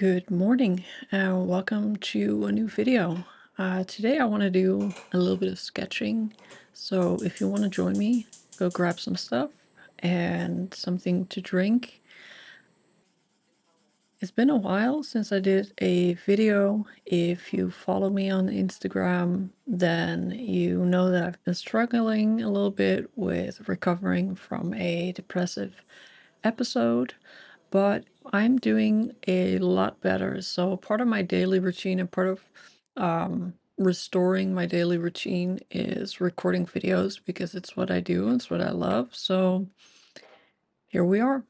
Good morning and welcome to a new video. Today I want to do a little bit of sketching. So if you want to join me, go grab some stuff and something to drink. It's been a while since I did a video. If you follow me on Instagram, then you know that I've been struggling a little bit with recovering from a depressive episode, but I'm doing a lot better. So part of my daily routine and part of restoring my daily routine is recording videos because it's what I do, it's what I love. So here we are.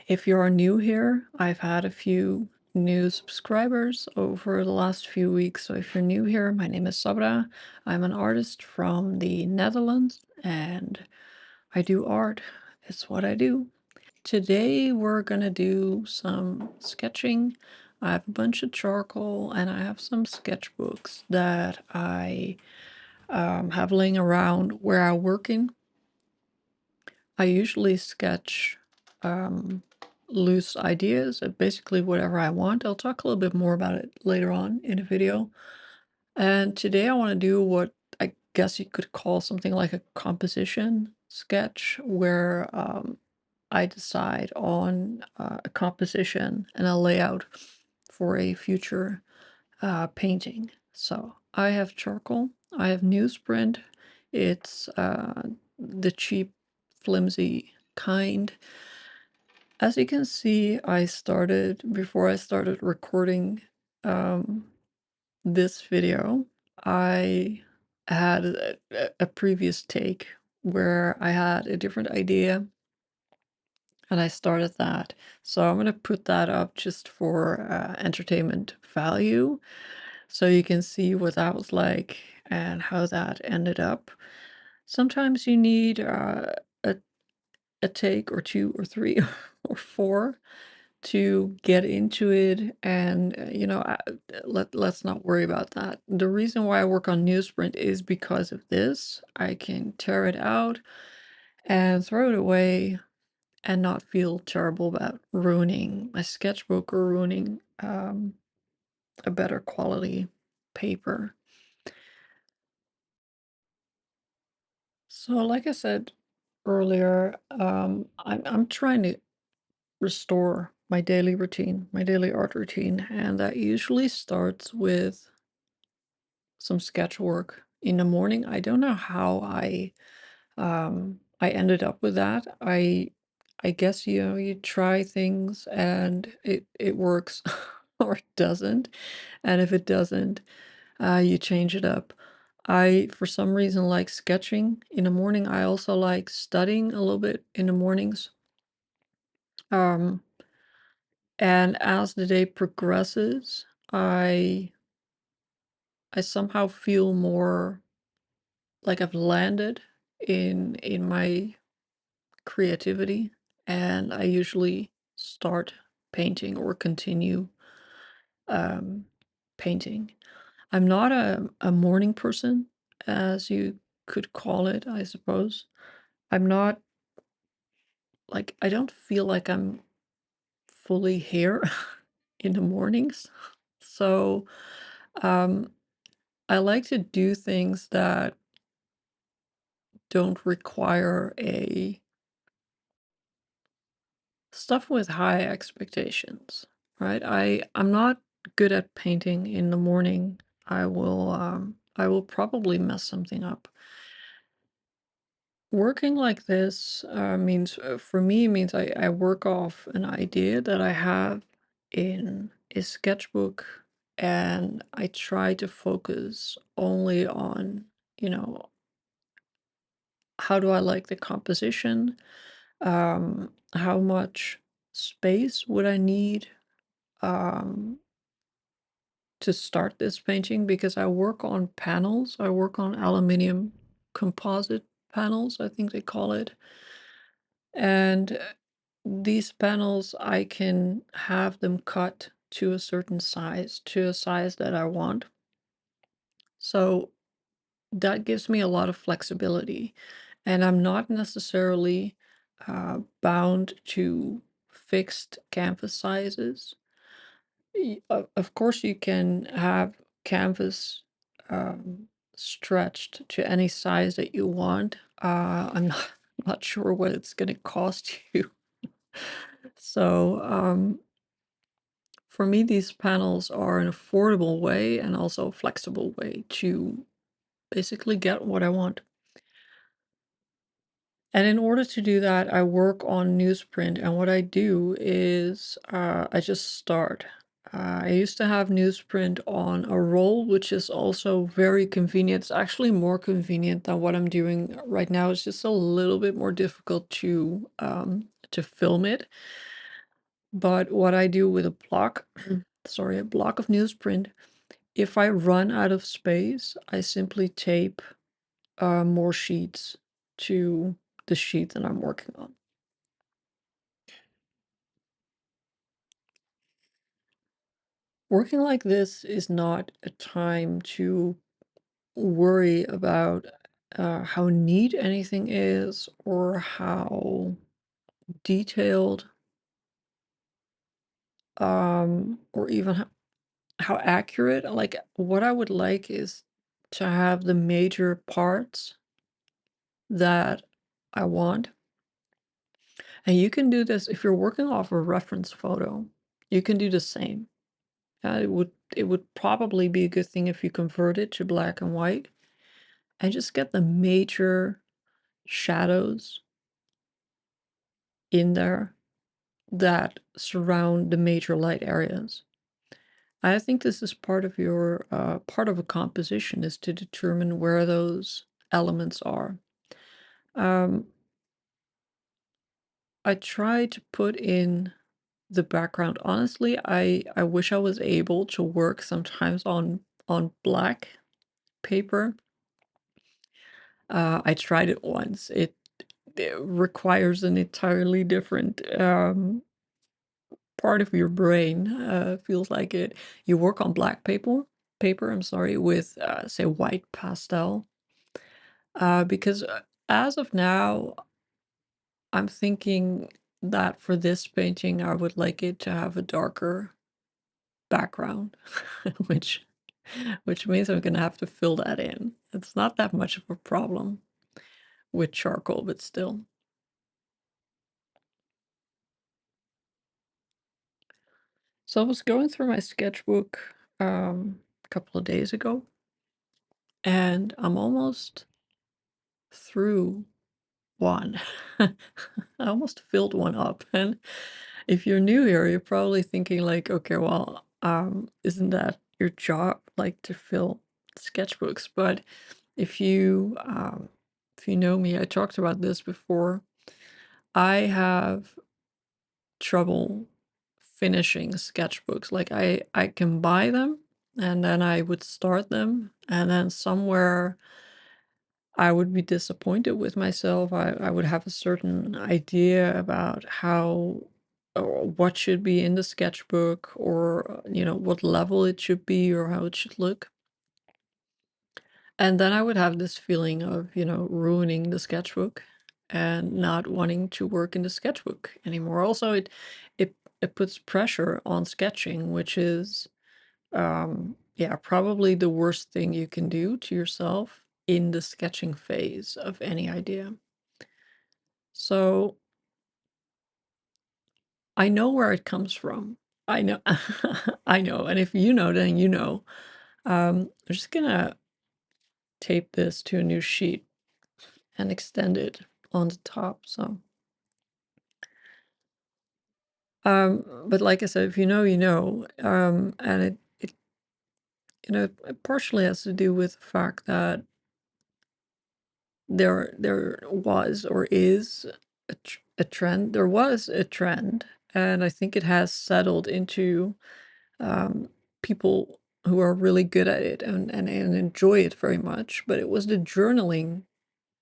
If you are new here, I've had a few new subscribers over the last few weeks. So if you're new here, my name is Sabra. I'm an artist from the Netherlands and I do art. It's what I do. Today we're gonna do some sketching. I have a bunch of charcoal and I have some sketchbooks that I have laying around where I work in. I usually sketch um, loose ideas, basically whatever I want. I'll talk a little bit more about it later on in the video. And today I want to do what I guess you could call something like a composition sketch, where I decide on a composition and a layout for a future painting. So I have charcoal, I have newsprint. It's the cheap, flimsy kind. As you can see, before I started recording um, this video, I had a previous take where I had a different idea and I started that. So I'm gonna put that up just for entertainment value, so you can see what that was like and how that ended up. Sometimes you need a a take or two or three or four to get into it, and let's not worry about that. The reason why I work on newsprint is because of this. I can tear it out and throw it away and not feel terrible about ruining my sketchbook or ruining a better quality paper. So, like I said earlier, I'm trying to restore my daily routine, my daily art routine, and that usually starts with some sketch work in the morning. I don't know how I ended up with that. I guess you try things and it works or it doesn't. And if it doesn't, you change it up. I, for some reason, like sketching in the morning. I also like studying a little bit in the mornings. Um, and as the day progresses, I somehow feel more like I've landed in my creativity, and I usually start painting or continue um, painting. I'm not a morning person, as you could call it, I suppose. I'm not like, I don't feel like I'm fully here in the mornings. So um, I like to do things that don't require a stuff with high expectations, right? I'm not good at painting in the morning. I will probably mess something up. Working like this means for me means I work off an idea that I have in a sketchbook, and I try to focus only on, you know, how do I like the composition? How much space would I need um, to start this painting? Because I work on panels. I work on aluminum composite panels, I think they call it. And these panels, I can have them cut to a certain size, to a size that I want. So that gives me a lot of flexibility. And I'm not necessarily bound to fixed canvas sizes. Of course, you can have canvas um, stretched to any size that you want. I'm not, not sure what it's going to cost you. So, for me, these panels are an affordable way and also a flexible way to basically get what I want. And in order to do that, I work on newsprint. And what I do is I just start. I used to have newsprint on a roll, which is also very convenient. It's actually more convenient than what I'm doing right now. It's just a little bit more difficult to film it. But what I do with a block, sorry, a block of newsprint, if I run out of space, I simply tape more sheets to the sheet that I'm working on. Working like this is not a time to worry about how neat anything is or how detailed or even how accurate. Like, what I would like is to have the major parts that I want. And you can do this if you're working off a reference photo. You can do the same. It would probably be a good thing if you convert it to black and white and just get the major shadows in there that surround the major light areas. I think this is part of your part of a composition is to determine where those elements are. Um, I try to put in the background. Honestly, I wish I was able to work sometimes on black paper. I tried it once. It requires an entirely different part of your brain. Feels like it. You work on black paper. I'm sorry, with say white pastel. Because as of now, I'm thinking that for this painting, I would like it to have a darker background, which which means I'm gonna have to fill that in. It's not that much of a problem with charcoal, but still. So I was going through my sketchbook a couple of days ago, and I'm almost through one. I almost filled one up. And if you're new here, you're probably thinking like, okay, well, isn't that your job, like to fill sketchbooks? But if you if you know me, I talked about this before. I have trouble finishing sketchbooks. Like I can buy them and then I would start them and then somewhere I would be disappointed with myself. I would have a certain idea about how or what should be in the sketchbook or what level it should be or how it should look. And then I would have this feeling of, ruining the sketchbook and not wanting to work in the sketchbook anymore. Also, it puts pressure on sketching, which is yeah, probably the worst thing you can do to yourself in the sketching phase of any idea. So I know where it comes from. I know, I know. And if you know, then you know. I'm just gonna tape this to a new sheet and extend it on the top. So, but like I said, if you know, you know. And it partially has to do with the fact that there was or is a trend. There was a trend, and I think it has settled into um, people who are really good at it and enjoy it very much. But it was the journaling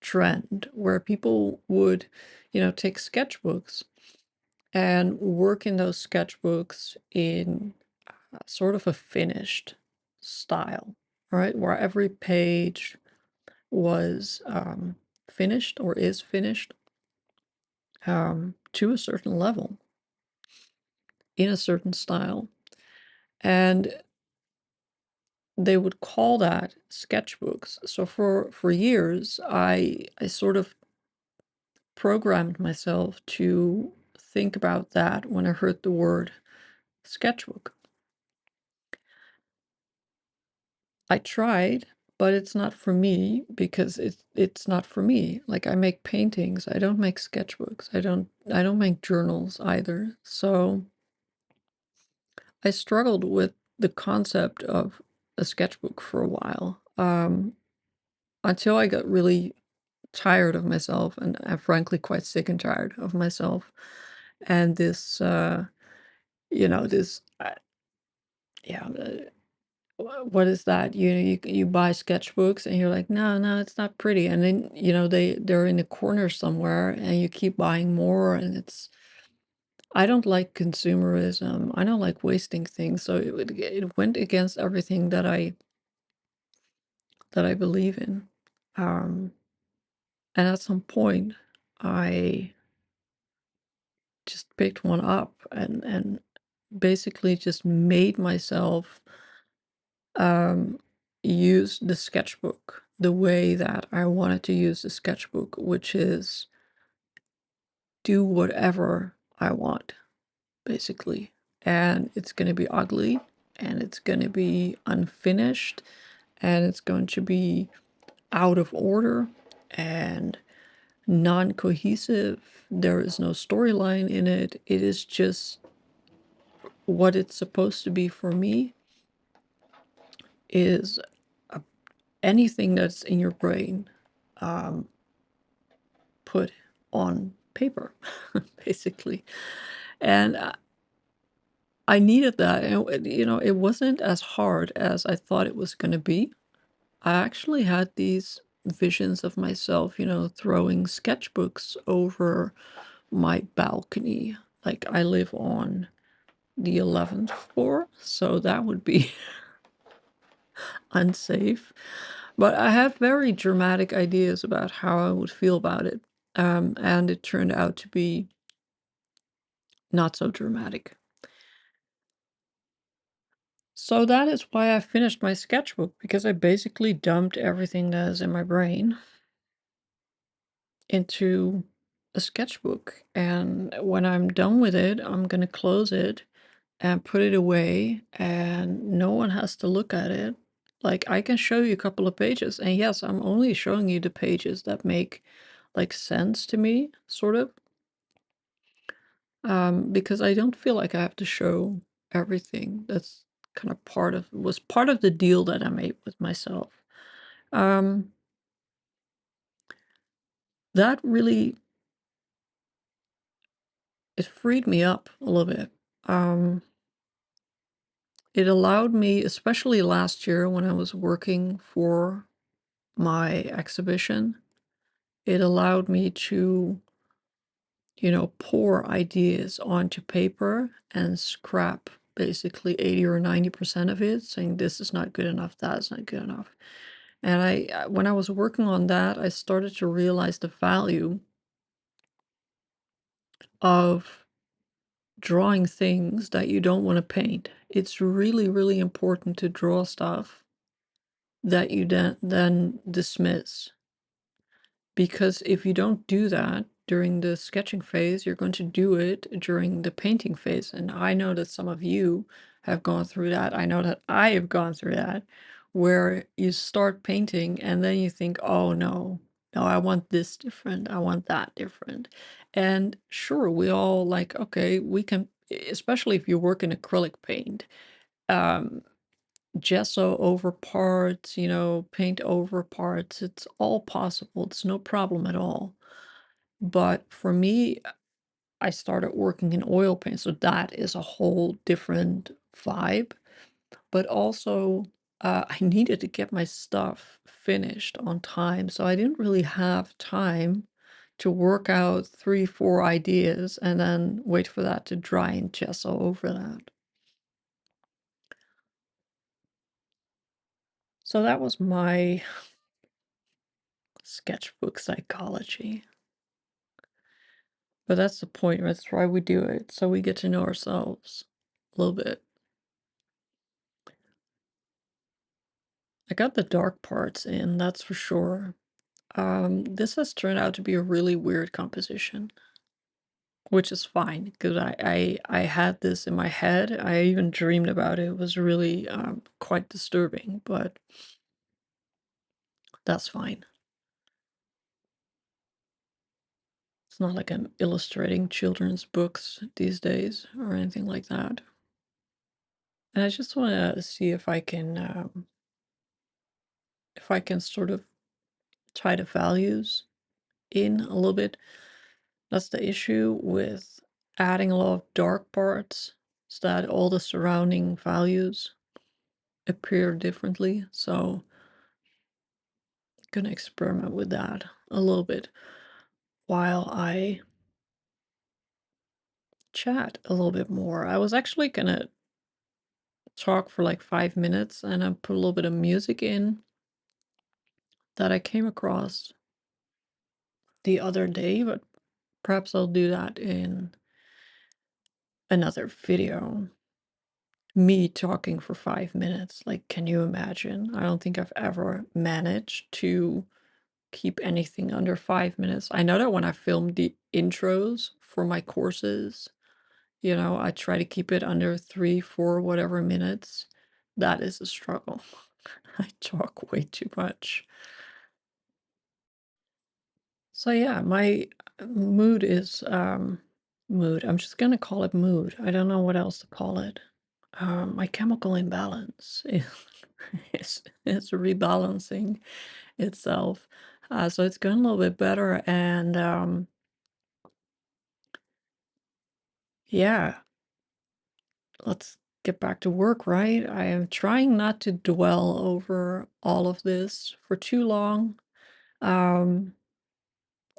trend where people would, take sketchbooks and work in those sketchbooks in sort of a finished style, right? Where every page was finished or is finished to a certain level in a certain style. And they would call that sketchbooks. So for years, I sort of programmed myself to think about that when I heard the word sketchbook. I tried, but it's not for me because it's not for me. Like, I make paintings, I don't make sketchbooks. I don't make journals either. So I struggled with the concept of a sketchbook for a while, until I got really tired of myself, and frankly quite sick and tired of myself. And this, this, yeah, what is that? You buy sketchbooks and you're like, no, no, it's not pretty. And then, they're in a corner somewhere and you keep buying more. And I don't like consumerism. I don't like wasting things. So it went against everything that I believe in. Um, and at some point, I just picked one up and basically just made myself um, use the sketchbook the way that I wanted to use the sketchbook, which is do whatever I want, basically. And it's going to be ugly, and it's going to be unfinished, and it's going to be out of order and non cohesive. There is no storyline in it. It is just what it's supposed to be for me is anything that's in your brain, um, put on paper, basically. And I needed that. And, it wasn't as hard as I thought it was going to be. I actually had these visions of myself, throwing sketchbooks over my balcony. Like, I live on the 11th floor, so that would be unsafe. But I have very dramatic ideas about how I would feel about it. And it turned out to be not so dramatic. So that is why I finished my sketchbook, because I basically dumped everything that is in my brain into a sketchbook. And when I'm done with it, I'm going to close it and put it away, and no one has to look at it. Like, I can show you a couple of pages, and yes, I'm only showing you the pages that make like sense to me, sort of. Because I don't feel like I have to show everything. That's kind of was part of the deal that I made with myself. Um, that really, it freed me up a little bit. Um, it allowed me, especially last year when I was working for my exhibition, it allowed me to, pour ideas onto paper and scrap basically 80 or 90% of it, saying this is not good enough, that's not good enough. And when I was working on that, I started to realize the value of drawing things that you don't want to paint. It's really, really important to draw stuff that you then dismiss. Because if you don't do that during the sketching phase, you're going to do it during the painting phase. And I know that some of you have gone through that. I know that I have gone through that, where you start painting and then you think, oh no, no, I want this different. I want that different. And sure, we all like, okay, we can, especially if you work in acrylic paint, um, gesso over parts, paint over parts. It's all possible. It's no problem at all. But for me, I started working in oil paint, so that is a whole different vibe. But also, I needed to get my stuff finished on time, so I didn't really have time to work out 3, 4 ideas and then wait for that to dry and gesso over that. So that was my sketchbook psychology. But that's the point, that's why we do it, so we get to know ourselves a little bit. I got the dark parts in, that's for sure. This has turned out to be a really weird composition, which is fine because I had this in my head. I even dreamed about it. It was really quite disturbing, but that's fine. It's not like I'm illustrating children's books these days or anything like that. And I just want to see if I can sort of tie the values in a little bit. That's the issue with adding a lot of dark parts, is that all the surrounding values appear differently. So I'm gonna experiment with that a little bit while I chat a little bit more. I was actually gonna talk for like 5 minutes and I put a little bit of music in that I came across the other day, but perhaps I'll do that in another video. Me talking for 5 minutes. Like, can you imagine? I don't think I've ever managed to keep anything under 5 minutes. I know that when I film the intros for my courses, I try to keep it under 3, 4, whatever minutes. That is a struggle. I talk way too much. So yeah, my mood is mood. I'm just gonna call it mood. I don't know what else to call it. My chemical imbalance is rebalancing itself. So it's going a little bit better. And yeah, let's get back to work, right? I am trying not to dwell over all of this for too long. Um,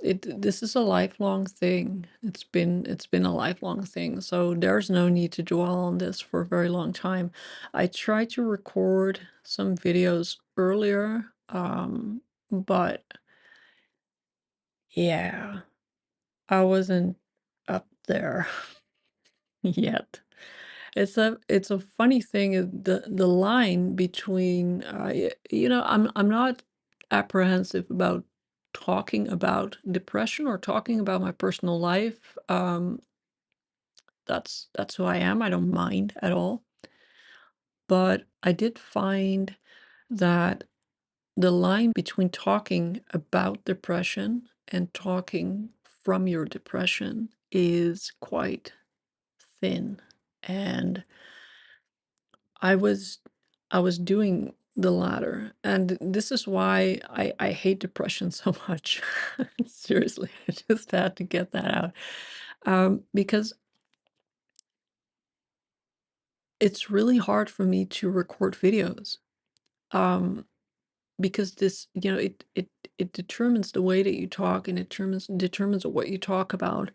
this is a lifelong thing. It's been a lifelong thing. So there's no need to dwell on this for a very long time. I tried to record some videos earlier, but yeah, I wasn't up there yet. It's a funny thing, the line between, I'm not apprehensive about talking about depression or talking about my personal life. That's who I am. I don't mind at all. But I did find that the line between talking about depression and talking from your depression is quite thin. And I was I was doing the latter, and this is why I hate depression so much. Seriously, I just had to get that out, because it's really hard for me to record videos, um, because it determines the way that you talk, and it determines what you talk about.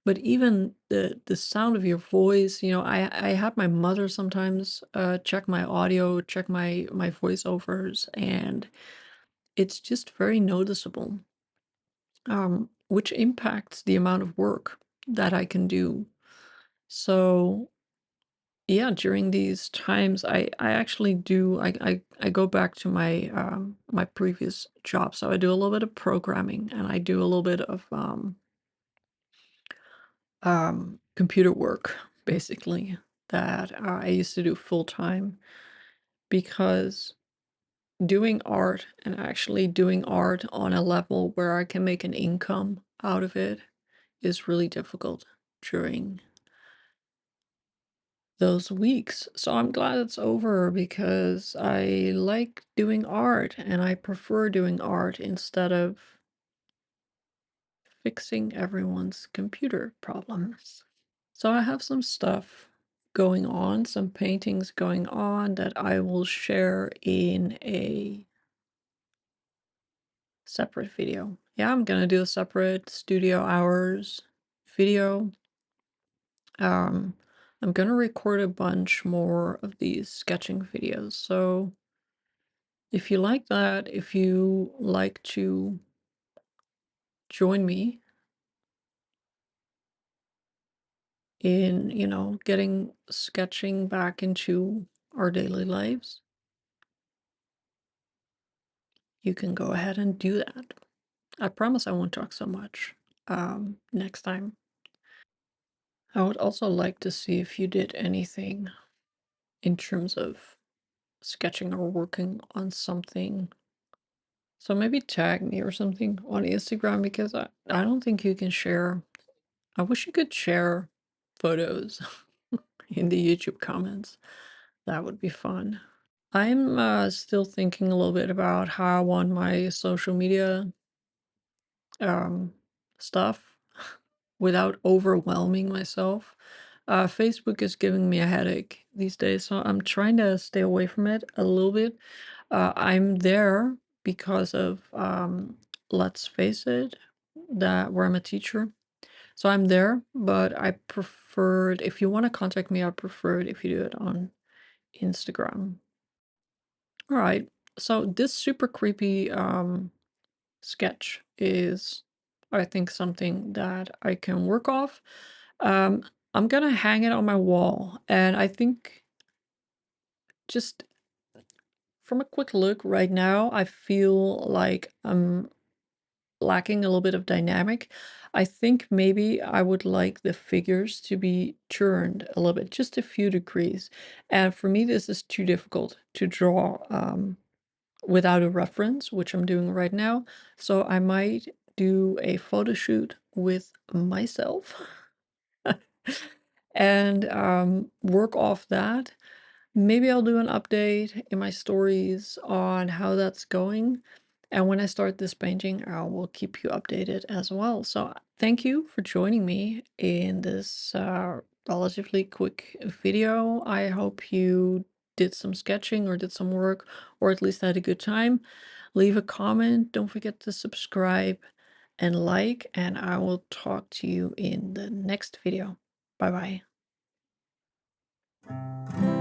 But even the sound of your voice, I have my mother sometimes check my audio, check my voiceovers, and it's just very noticeable, which impacts the amount of work that I can do. So yeah, during these times, I actually do I go back to my previous job. So I do a little bit of programming and I do a little bit of computer work, basically, that I used to do full time because doing art and actually doing art on a level where I can make an income out of it is really difficult during those weeks. So I'm glad it's over because I like doing art and I prefer doing art instead of fixing everyone's computer problems. So I have some stuff going on, some paintings going on that I will share in a separate video. Yeah, I'm gonna do a separate studio hours video. Um, I'm gonna record a bunch more of these sketching videos. So if you like that, if you like to join me in, getting sketching back into our daily lives, you can go ahead and do that. I promise I won't talk so much next time. I would also like to see if you did anything in terms of sketching or working on something. So maybe tag me or something on Instagram because I don't think you can share. I wish you could share photos in the YouTube comments. That would be fun. I'm still thinking a little bit about how I want my social media um, stuff without overwhelming myself. Facebook is giving me a headache these days, so I'm trying to stay away from it a little bit. I'm there because of let's face it, that where I'm a teacher. So I'm there, but I preferred if you want to contact me, I prefer it if you do it on Instagram. All right. So this super creepy sketch is, I think, something that I can work off. Um, I'm gonna hang it on my wall, and I think just from a quick look right now, I feel like I'm lacking a little bit of dynamic. I think maybe I would like the figures to be turned a little bit, just a few degrees. And for me, this is too difficult to draw without a reference, which I'm doing right now. So I might do a photo shoot with myself and work off that. Maybe I'll do an update in my stories on how that's going. And when I start this painting, I will keep you updated as well. So thank you for joining me in this relatively quick video. I hope you did some sketching or did some work or at least had a good time. Leave a comment. Don't forget to subscribe and like, and I will talk to you in the next video. Bye bye.